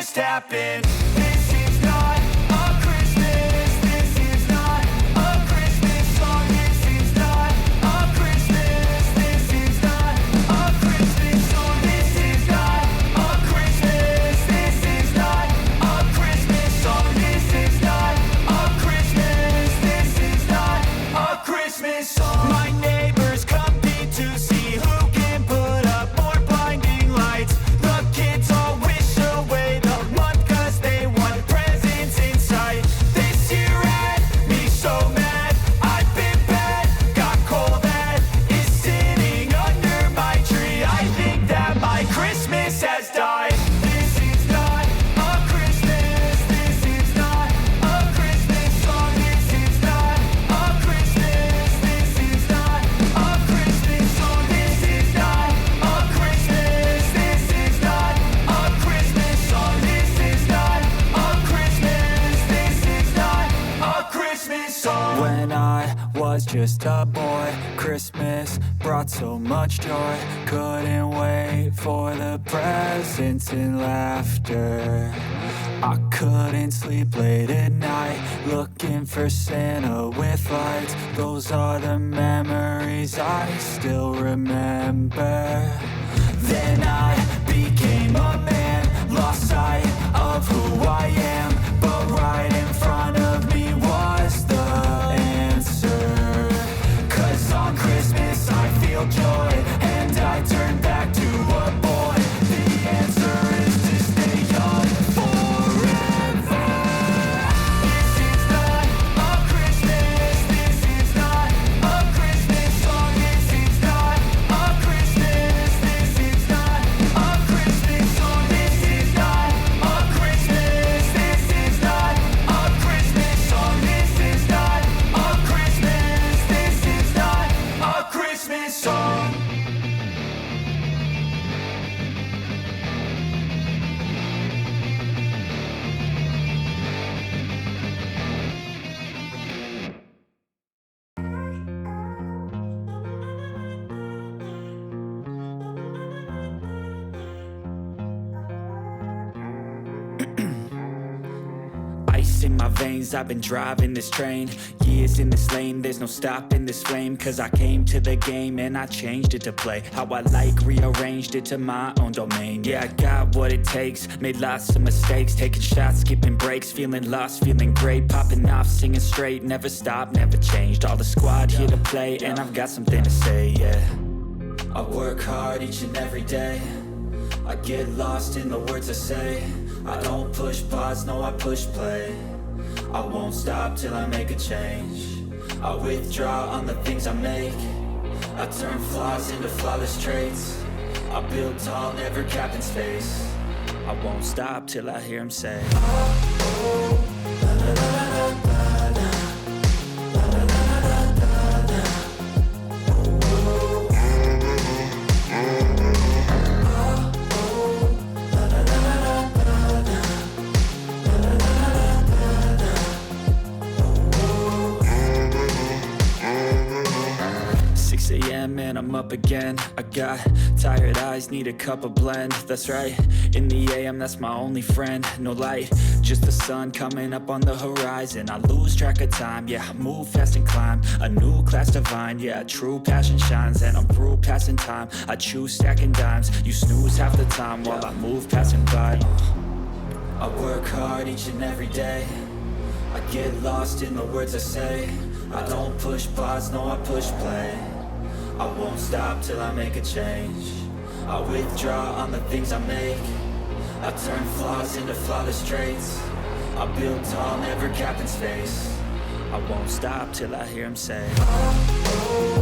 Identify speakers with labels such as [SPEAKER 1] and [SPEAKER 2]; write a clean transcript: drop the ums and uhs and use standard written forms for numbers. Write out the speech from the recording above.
[SPEAKER 1] just happened. This is not a Christmas. This is not a Christmas song. This is not a Christmas. This is not a Christmas song. This is not a Christmas. This is not a Christmas song. This is not a Christmas. This is not a Christmas song. My neighbors compete to see who can put up more blinding lights. The kids all wish away the month 'cause they want presents in sight. This year had me so mad. I've been bad, got coal that is sitting under my tree. I think that my Christmas has died. This is not a Christmas. This is not a Christmas song. This is not a Christmas. This is not a Christmas song. This is not a Christmas. This is not a Christmas song. This is not a Christmas. This is not a Christmas song. When I was just a boy, Christmas brought so much joy. Couldn't wait for the presents and laughter. I couldn't sleep late at night, looking for Santa with lights. Those are the memories I still remember. Then I became a man, lost sight of who I am. But right in front of me was the answer. 'Cause on Christmas I feel joy, and I turn back to a boy. The answer is to stay young forever. This is not a Christmas. This is not a Christmas song. This is not a Christmas. This is not a Christmas song. This is not a Christmas. This is not a Christmas song. This is not a Christmas. This is not a Christmas song. Ice in my veins, I've been driving this train. Years in this lane, there's no stopping this flame. 'Cause I came to the game and I changed it to play how I like, rearranged it to my own domain. Yeah, I got what it takes, made lots of mistakes, taking shots, skipping breaks, feeling lost, feeling great, popping off, singing straight, never stopped, never changed. All the squad here to play, and I've got something to say, yeah. I work hard each and every day, I get lost in the words I say. I don't push pause, no I push play. I won't stop till I make a change. I withdraw on the things I make. I turn flaws into flawless traits. I build tall, never capped in space. I won't stop till I hear him say, oh, oh, la, la, la, la, la, la. And I'm up again. I got tired eyes, need a cup of blend. That's right, in the AM, that's my only friend. No light, just the sun coming up on the horizon. I lose track of time, yeah, I move fast and climb. A new class divine, yeah, true passion shines. And I'm through passing time, I choose stacking dimes. You snooze half the time while I move passing by. I work hard each and every day, I get lost in the words I say. I don't push pause, no I push play. I won't stop till I make a change. I withdraw on the things I make. I turn flaws into flawless traits. I build tall, never capped in space. I won't stop till I hear him say, oh, oh.